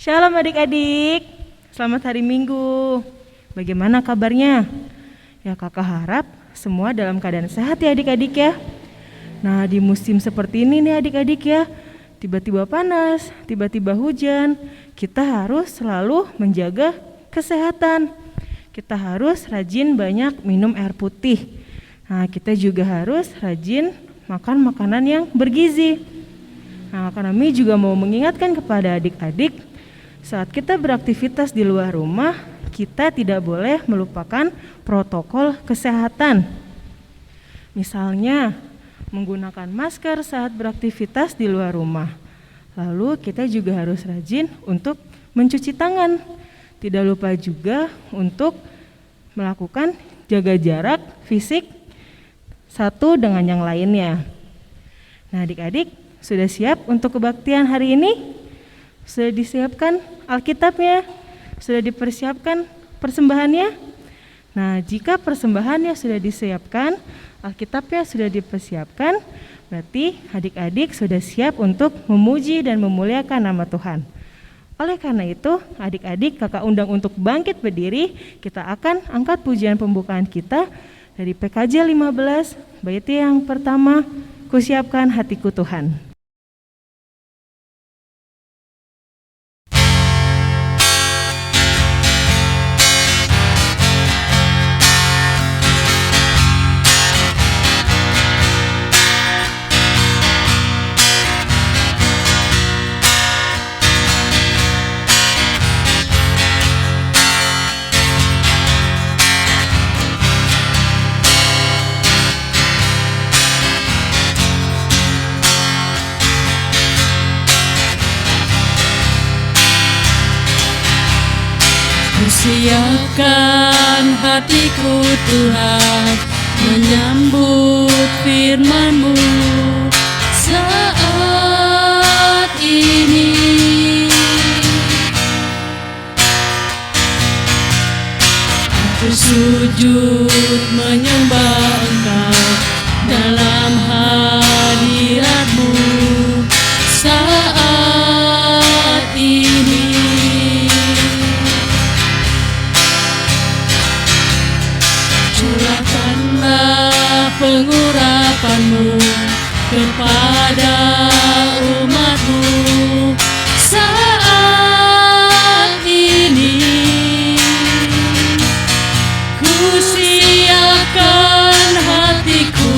Shalom adik-adik, selamat hari Minggu. Bagaimana kabarnya? Ya kakak harap semua dalam keadaan sehat ya adik-adik ya. Nah di musim seperti ini nih adik-adik ya, tiba-tiba panas, tiba-tiba hujan, kita harus selalu menjaga kesehatan. Kita harus rajin banyak minum air putih. Nah kita juga harus rajin makan makanan yang bergizi. Nah kami juga mau mengingatkan kepada adik-adik, saat kita beraktivitas di luar rumah, kita tidak boleh melupakan protokol kesehatan. Misalnya, menggunakan masker saat beraktivitas di luar rumah. Lalu kita juga harus rajin untuk mencuci tangan. Tidak lupa juga untuk melakukan jaga jarak fisik satu dengan yang lainnya. Nah adik-adik, sudah siap untuk kebaktian hari ini? Sudah disiapkan Alkitabnya? Sudah dipersiapkan persembahannya? Nah, jika persembahannya sudah disiapkan, Alkitabnya sudah dipersiapkan, berarti adik-adik sudah siap untuk memuji dan memuliakan nama Tuhan. Oleh karena itu, adik-adik kakak undang untuk bangkit berdiri. Kita akan angkat pujian pembukaan kita dari PKJ 15, bait yang pertama, Kusiapkan Hatiku Tuhan. Siapkan hatiku Tuhan, menyambut firman-Mu saat ini. Aku sujud menyembah Engkau dalam hadirat-Mu saat ini. Curahkanlah pengurapan-Mu kepada umat-Mu saat ini. Ku siapkan hatiku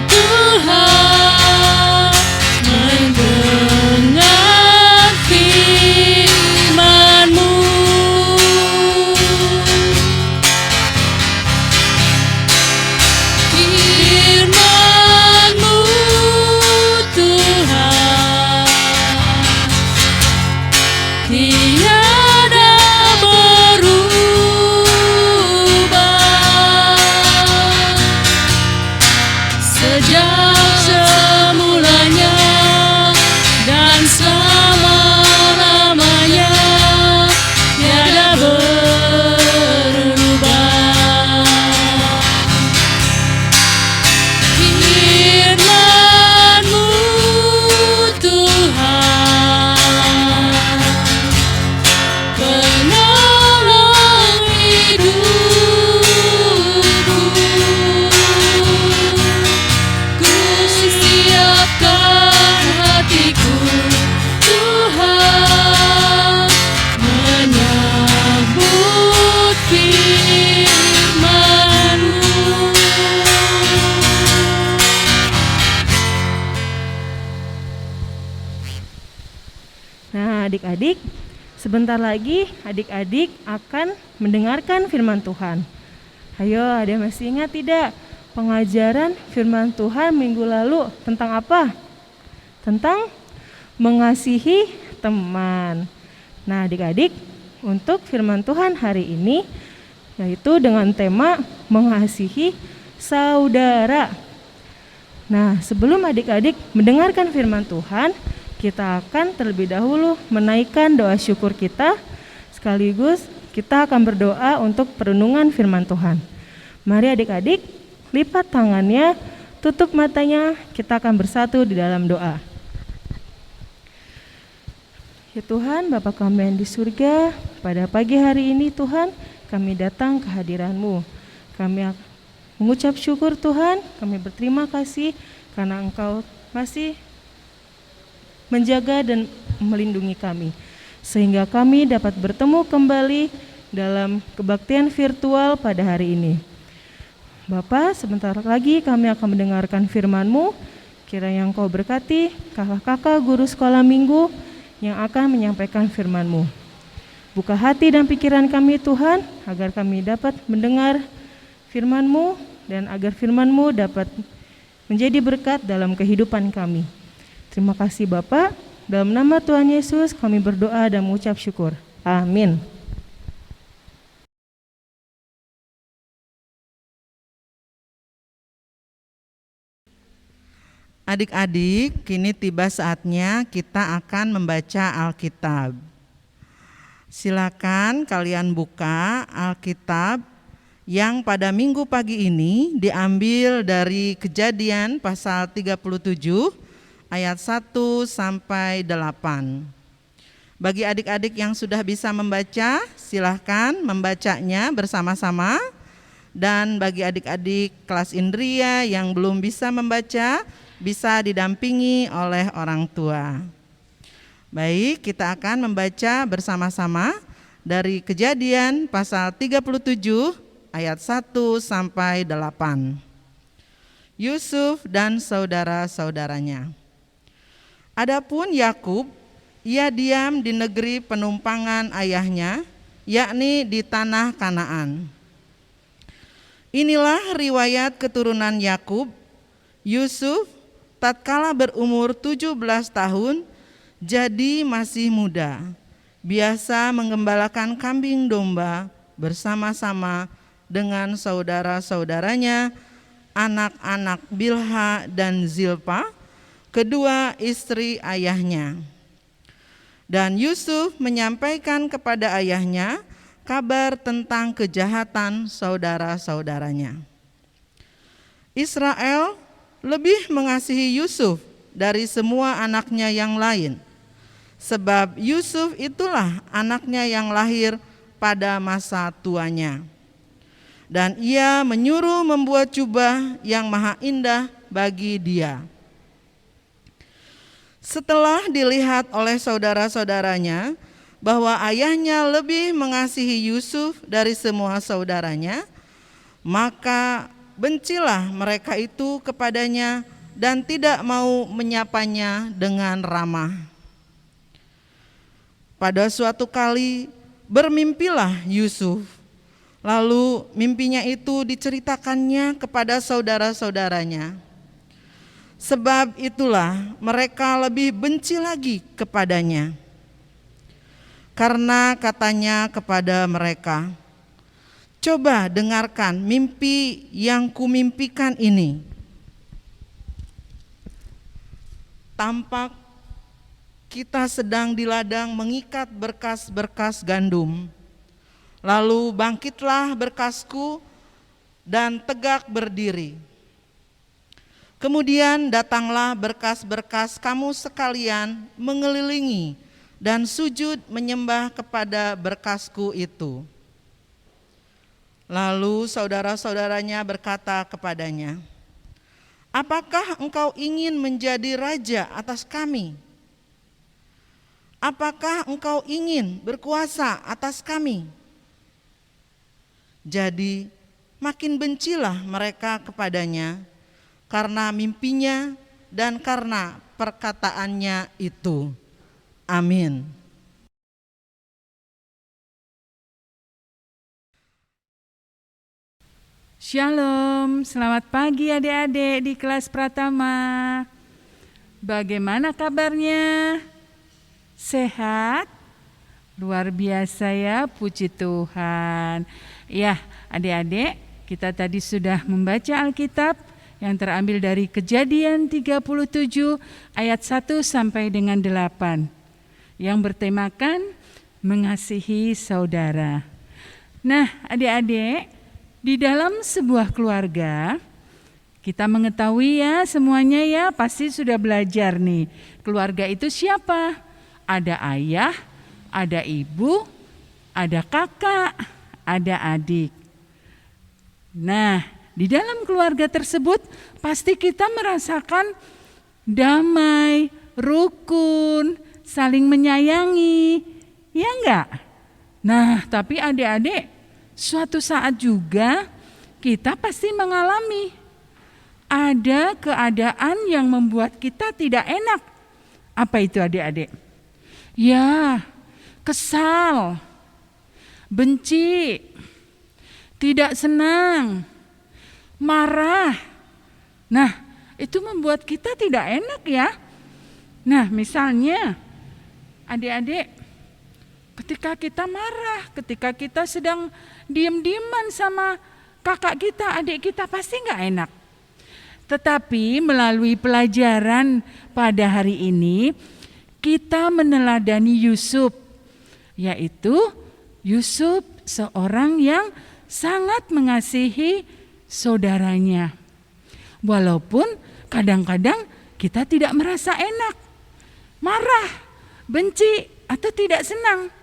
Tuhan, mendengar firman-Mu. Firman-Mu Tuhan, tiada berubah. Sejak semulanya dan selama-lamanya, tiada berubah. Firman-Mu Tuhan, penolong hidupku. Ku siapkan hatiku Tuhan, menyambut firman-Mu. Nah adik-adik, sebentar lagi adik-adik akan mendengarkan firman Tuhan. Ayo, ada yang masih ingat tidak pengajaran firman Tuhan minggu lalu tentang apa? Tentang mengasihi teman. Nah adik-adik, untuk firman Tuhan hari ini yaitu dengan tema mengasihi saudara. Nah sebelum adik-adik mendengarkan firman Tuhan, kita akan terlebih dahulu menaikkan doa syukur kita, sekaligus kita akan berdoa untuk perenungan firman Tuhan. Mari adik-adik, lipat tangannya, tutup matanya, kita akan bersatu di dalam doa. Ya Tuhan, Bapa kami yang di surga, pada pagi hari ini Tuhan, kami datang ke hadiran-Mu. Kami mengucap syukur Tuhan, kami berterima kasih karena Engkau masih menjaga dan melindungi kami. Sehingga kami dapat bertemu kembali dalam kebaktian virtual pada hari ini. Bapa, sebentar lagi kami akan mendengarkan firman-Mu. Kiranya Engkau berkati kakak-kakak guru sekolah minggu yang akan menyampaikan firman-Mu. Buka hati dan pikiran kami Tuhan, agar kami dapat mendengar firman-Mu dan agar firman-Mu dapat menjadi berkat dalam kehidupan kami. Terima kasih Bapa, dalam nama Tuhan Yesus kami berdoa dan mengucap syukur. Amin. Adik-adik, kini tiba saatnya kita akan membaca Alkitab. Silakan kalian buka Alkitab yang pada minggu pagi ini diambil dari Kejadian pasal 37 ayat 1 sampai 8. Bagi adik-adik yang sudah bisa membaca, silakan membacanya bersama-sama. Dan bagi adik-adik kelas Indria yang belum bisa membaca, bisa didampingi oleh orang tua. Baik, kita akan membaca bersama-sama dari Kejadian pasal 37 ayat 1 sampai 8. Yusuf dan saudara-saudaranya. Adapun Yakub, ia diam di negeri penumpangan ayahnya, yakni di tanah Kanaan. Inilah riwayat keturunan Yakub. Yusuf tatkala berumur 17 tahun, jadi masih muda, biasa menggembalakan kambing domba bersama-sama dengan saudara-saudaranya, anak-anak Bilha dan Zilpa, kedua istri ayahnya. Dan Yusuf menyampaikan kepada ayahnya kabar tentang kejahatan saudara-saudaranya. Israel lebih mengasihi Yusuf dari semua anaknya yang lain, sebab Yusuf itulah anaknya yang lahir pada masa tuanya. Dan ia menyuruh membuat jubah yang maha indah bagi dia. Setelah dilihat oleh saudara-saudaranya bahwa ayahnya lebih mengasihi Yusuf dari semua saudaranya, maka bencilah mereka itu kepadanya dan tidak mau menyapanya dengan ramah. Pada suatu kali bermimpilah Yusuf, lalu mimpinya itu diceritakannya kepada saudara-saudaranya. Sebab itulah mereka lebih benci lagi kepadanya. Karena katanya kepada mereka, coba dengarkan mimpi yang kumimpikan ini. Tampak kita sedang di ladang mengikat berkas-berkas gandum. Lalu bangkitlah berkasku dan tegak berdiri. Kemudian datanglah berkas-berkas kamu sekalian mengelilingi dan sujud menyembah kepada berkasku itu. Lalu saudara-saudaranya berkata kepadanya, apakah engkau ingin menjadi raja atas kami? Apakah engkau ingin berkuasa atas kami? Jadi makin bencilah mereka kepadanya karena mimpinya dan karena perkataannya itu. Amin. Shalom, selamat pagi adik-adik di kelas Pratama. Bagaimana kabarnya? Sehat? Luar biasa ya, puji Tuhan. Ya, adik-adik, kita tadi sudah membaca Alkitab yang terambil dari Kejadian 37 ayat 1 sampai dengan 8 yang bertemakan mengasihi saudara. Nah, adik-adik, di dalam sebuah keluarga, kita mengetahui ya semuanya ya pasti sudah belajar nih. Keluarga itu siapa? Ada ayah, ada ibu, ada kakak, ada adik. Nah, di dalam keluarga tersebut pasti kita merasakan damai, rukun, saling menyayangi, ya enggak? Nah, tapi adik-adik, suatu saat juga kita pasti mengalami ada keadaan yang membuat kita tidak enak. Apa itu adik-adik? Ya, kesal, benci, tidak senang, marah. Nah, itu membuat kita tidak enak ya. Nah, misalnya adik-adik, ketika kita marah, ketika kita sedang diam-diaman sama kakak kita, adik kita, pasti nggak enak. Tetapi melalui pelajaran pada hari ini, kita meneladani Yusuf, yaitu Yusuf seorang yang sangat mengasihi saudaranya. Walaupun kadang-kadang kita tidak merasa enak, marah, benci, atau tidak senang.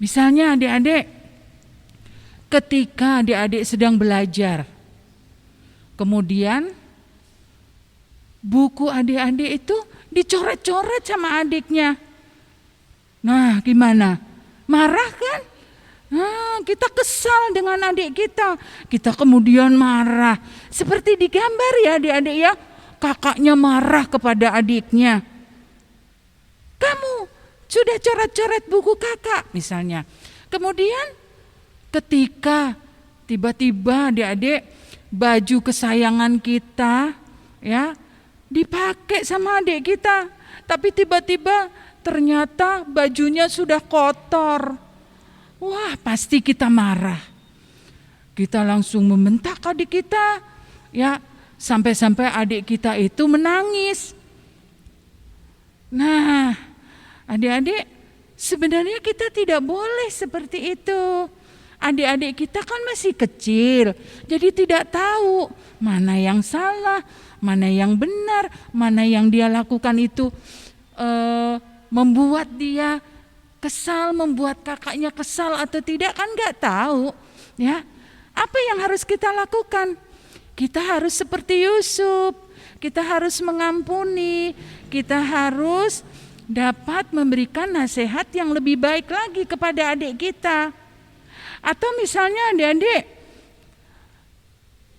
Misalnya adik-adik, ketika adik-adik sedang belajar, kemudian buku adik-adik itu dicoret-coret sama adiknya. Nah, gimana? Marah kan? Nah, kita kesal dengan adik kita. Kita kemudian marah. Seperti di gambar ya adik-adik ya. Kakaknya marah kepada adiknya. Kamu sudah coret-coret buku kakak misalnya. Kemudian ketika tiba-tiba adik-adik baju kesayangan kita ya dipakai sama adik kita, tapi tiba-tiba ternyata bajunya sudah kotor. Wah, pasti kita marah. Kita langsung membentak adik kita, ya, sampai-sampai adik kita itu menangis. Nah, adik-adik, sebenarnya kita tidak boleh seperti itu. Adik-adik kita kan masih kecil, jadi tidak tahu mana yang salah, mana yang benar, mana yang dia lakukan itu membuat dia kesal, membuat kakaknya kesal atau tidak, kan nggak tahu. Ya, apa yang harus kita lakukan? Kita harus seperti Yusuf, kita harus mengampuni, kita harus dapat memberikan nasihat yang lebih baik lagi kepada adik kita. Atau misalnya adik-adik,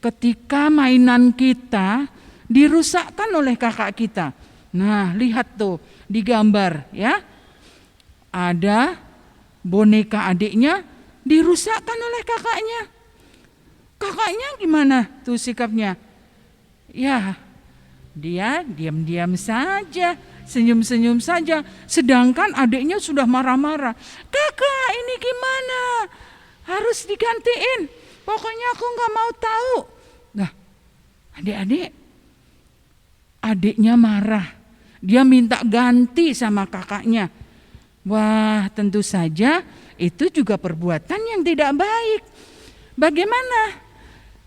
ketika mainan kita dirusakkan oleh kakak kita. Nah, lihat tuh di gambar ya. Ada boneka adiknya dirusakkan oleh kakaknya. Kakaknya gimana tuh sikapnya? Ya, dia diam-diam saja, senyum-senyum saja. Sedangkan adiknya sudah marah-marah. Kakak, ini gimana? Harus digantiin. Pokoknya aku gak mau tahu. Nah, adik-adik, adiknya marah. Dia minta ganti sama kakaknya. Wah, tentu saja itu juga perbuatan yang tidak baik. Bagaimana?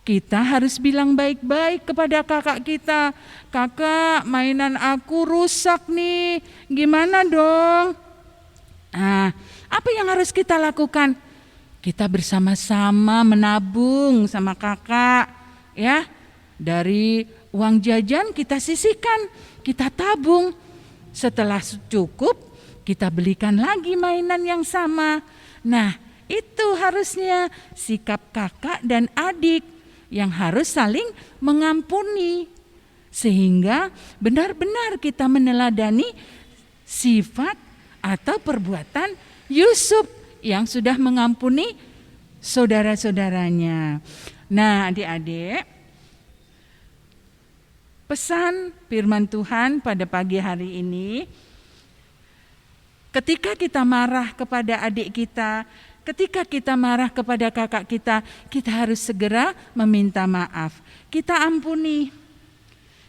Kita harus bilang baik-baik kepada kakak kita. Kakak, mainan aku rusak nih. Gimana dong? Nah, apa yang harus kita lakukan? Kita bersama-sama menabung sama kakak, ya. Dari uang jajan kita sisihkan, kita tabung. Setelah cukup, kita belikan lagi mainan yang sama. Nah, itu harusnya sikap kakak dan adik yang harus saling mengampuni. Sehingga benar-benar kita meneladani sifat atau perbuatan Yusuf yang sudah mengampuni saudara-saudaranya. Nah, adik-adik, pesan firman Tuhan pada pagi hari ini, ketika kita marah kepada adik kita, ketika kita marah kepada kakak kita, kita harus segera meminta maaf. Kita ampuni.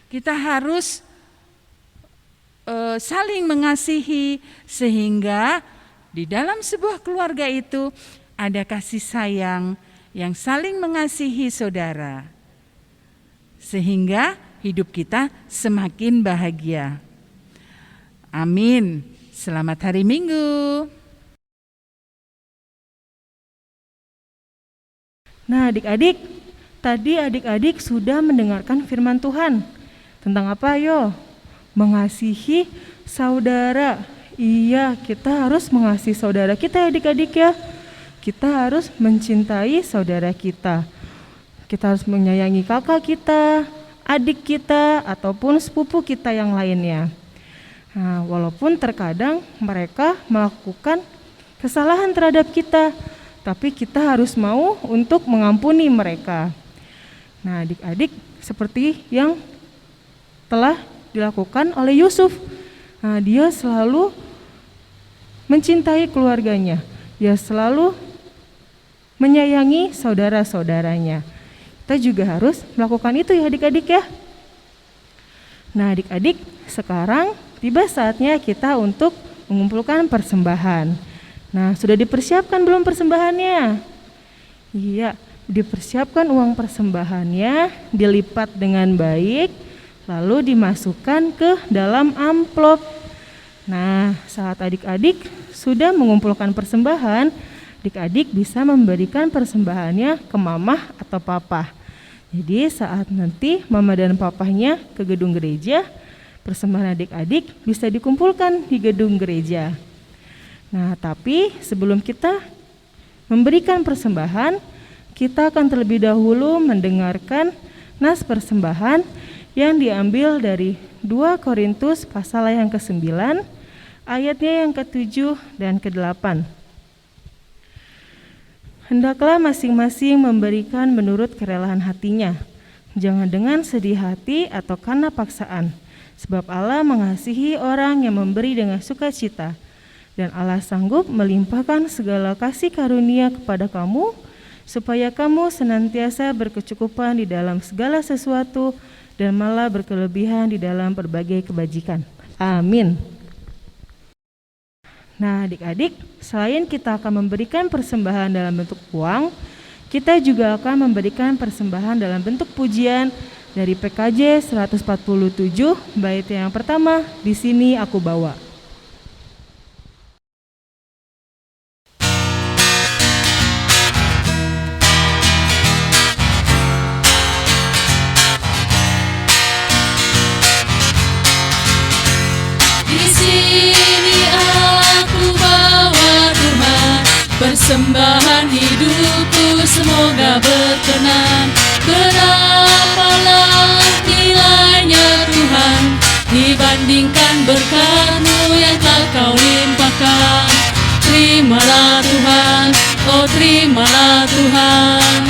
Kita harus saling mengasihi sehingga di dalam sebuah keluarga itu ada kasih sayang yang saling mengasihi saudara. Sehingga hidup kita semakin bahagia. Amin. Selamat hari Minggu. Nah, adik-adik, tadi adik-adik sudah mendengarkan firman Tuhan. Tentang apa, yo? Mengasihi saudara. Iya, kita harus mengasihi saudara kita, adik-adik ya. Kita harus mencintai saudara kita. Kita harus menyayangi kakak kita, adik kita, ataupun sepupu kita yang lainnya. Nah, walaupun terkadang mereka melakukan kesalahan terhadap kita, tapi kita harus mau untuk mengampuni mereka. Nah, adik-adik, seperti yang telah dilakukan oleh Yusuf. Nah, dia selalu mencintai keluarganya. Dia selalu menyayangi saudara-saudaranya. Kita juga harus melakukan itu ya adik-adik ya. Nah, adik-adik, sekarang tiba saatnya kita untuk mengumpulkan persembahan. Nah, sudah dipersiapkan belum persembahannya? Iya, dipersiapkan uang persembahannya, dilipat dengan baik, lalu dimasukkan ke dalam amplop. Nah, saat adik-adik sudah mengumpulkan persembahan, adik-adik bisa memberikan persembahannya ke mamah atau papa. Jadi saat nanti mama dan papahnya ke gedung gereja, persembahan adik-adik bisa dikumpulkan di gedung gereja. Nah, tapi sebelum kita memberikan persembahan, kita akan terlebih dahulu mendengarkan nas persembahan yang diambil dari 2 Korintus pasal yang ke-9, ayatnya yang ke-7 dan ke-8. Hendaklah masing-masing memberikan menurut kerelaan hatinya, jangan dengan sedih hati atau karena paksaan. Sebab Allah mengasihi orang yang memberi dengan sukacita, dan Allah sanggup melimpahkan segala kasih karunia kepada kamu, supaya kamu senantiasa berkecukupan di dalam segala sesuatu, dan malah berkelebihan di dalam berbagai kebajikan. Amin. Nah, adik-adik, selain kita akan memberikan persembahan dalam bentuk uang, kita juga akan memberikan persembahan dalam bentuk pujian dari PKJ 147, bait yang pertama, di sini aku bawa. Di sini aku bawa Tuhan, persembahan hidupku semoga berkenan. Berapalah nilainya Tuhan dibandingkan berkat-Mu yang telah Kau limpahkan. Terimalah Tuhan, oh terimalah Tuhan.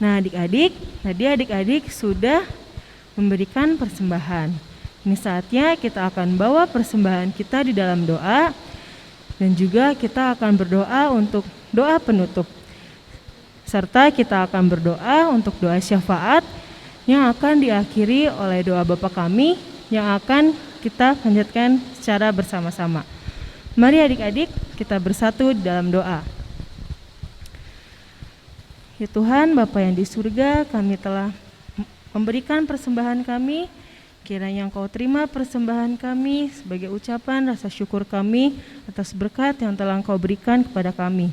Nah, adik-adik, tadi adik-adik sudah memberikan persembahan. Ini saatnya kita akan bawa persembahan kita di dalam doa, dan juga kita akan berdoa untuk doa penutup. Serta kita akan berdoa untuk doa syafaat yang akan diakhiri oleh doa Bapa kami yang akan kita panjatkan secara bersama-sama. Mari adik-adik kita bersatu di dalam doa. Ya Tuhan, Bapa yang di surga, kami telah memberikan persembahan kami. Kiranya Engkau terima persembahan kami sebagai ucapan rasa syukur kami atas berkat yang telah Engkau berikan kepada kami.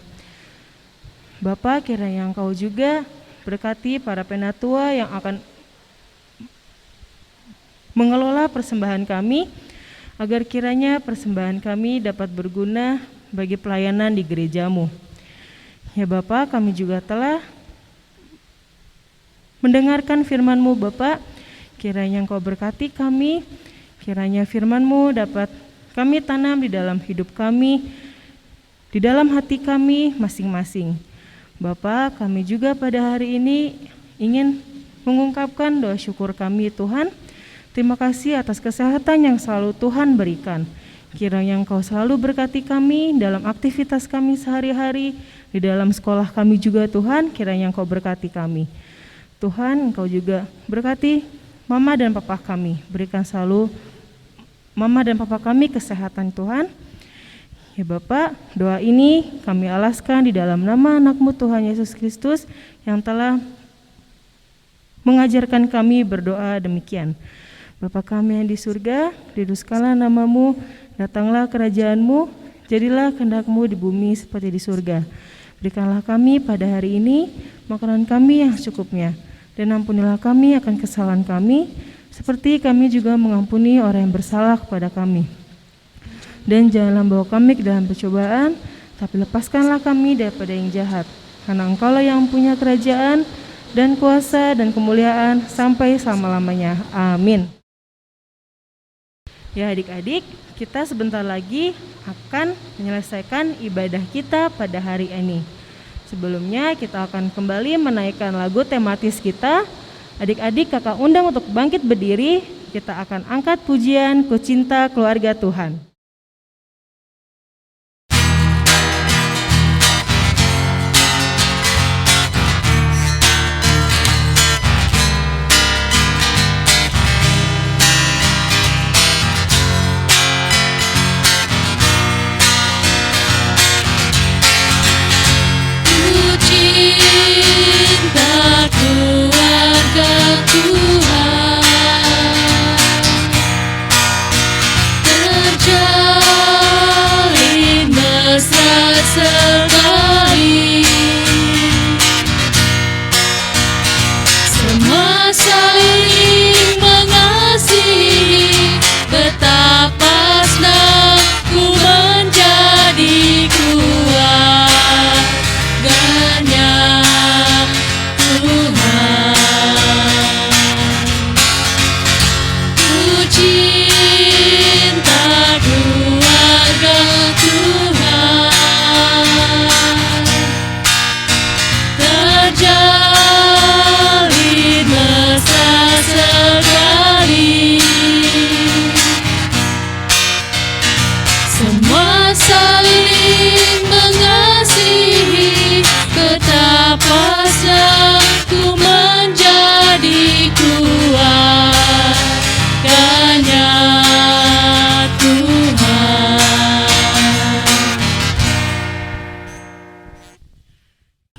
Bapa, kiranya Engkau juga berkati para penatua yang akan mengelola persembahan kami, agar kiranya persembahan kami dapat berguna bagi pelayanan di gereja-Mu. Ya Bapa, kami juga telah mendengarkan firman-Mu Bapa. Kiranya Engkau berkati kami, kiranya firman-Mu dapat kami tanam di dalam hidup kami, di dalam hati kami masing-masing. Bapa, kami juga pada hari ini ingin mengungkapkan doa syukur kami Tuhan. Terima kasih atas kesehatan yang selalu Tuhan berikan. Kiranya Engkau selalu berkati kami dalam aktivitas kami sehari-hari, di dalam sekolah kami juga Tuhan, kiranya Engkau berkati kami. Tuhan, Engkau juga berkati Mama dan Papa kami, berikan selalu Mama dan Papa kami kesehatan Tuhan. Ya Bapa, doa ini kami alaskan di dalam nama anak-Mu Tuhan Yesus Kristus yang telah mengajarkan kami berdoa demikian. Bapa kami yang di surga, dikuduskanlah namamu, datanglah kerajaan-Mu, jadilah kehendak-Mu di bumi seperti di surga. Berikanlah kami pada hari ini makanan kami yang secukupnya, dan ampunilah kami akan kesalahan kami, seperti kami juga mengampuni orang yang bersalah kepada kami. Dan janganlah bawa kami ke dalam percobaan, tapi lepaskanlah kami daripada yang jahat. Karena Engkaulah yang punya kerajaan dan kuasa dan kemuliaan sampai selama-lamanya. Amin. Ya adik-adik, kita sebentar lagi akan menyelesaikan ibadah kita pada hari ini. Sebelumnya kita akan kembali menaikkan lagu tematis kita. Adik-adik kakak undang untuk bangkit berdiri. Kita akan angkat pujian Ku Cinta Keluarga Tuhan.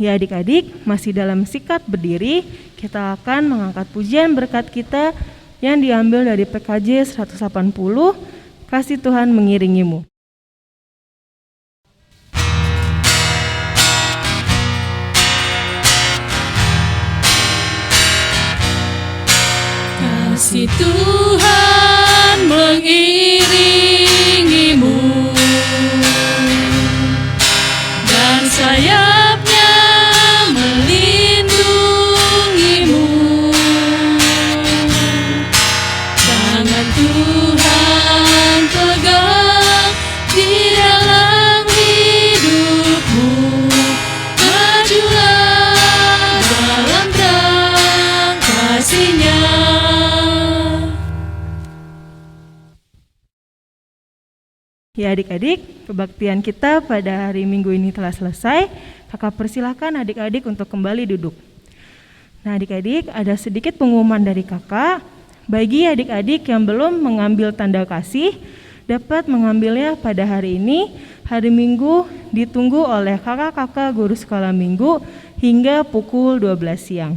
Ya adik-adik, masih dalam sikat berdiri, kita akan mengangkat pujian berkat kita yang diambil dari PKJ 180, Kasih Tuhan Mengiringimu. Kasih Tuhan mengiringimu dan sayapnya melindungimu. Tangan Tuhan pegang di dalam hidupmu. Majulah dalam terang kasih-Nya. Ya adik-adik, kebaktian kita pada hari Minggu ini telah selesai. Kakak persilahkan adik-adik untuk kembali duduk. Nah adik-adik, ada sedikit pengumuman dari kakak. Bagi adik-adik yang belum mengambil tanda kasih, dapat mengambilnya pada hari ini. Hari Minggu ditunggu oleh kakak-kakak guru sekolah minggu hingga pukul 12 siang.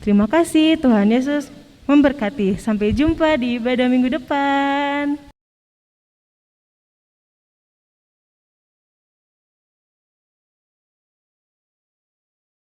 Terima kasih, Tuhan Yesus memberkati. Sampai jumpa di ibadah minggu depan.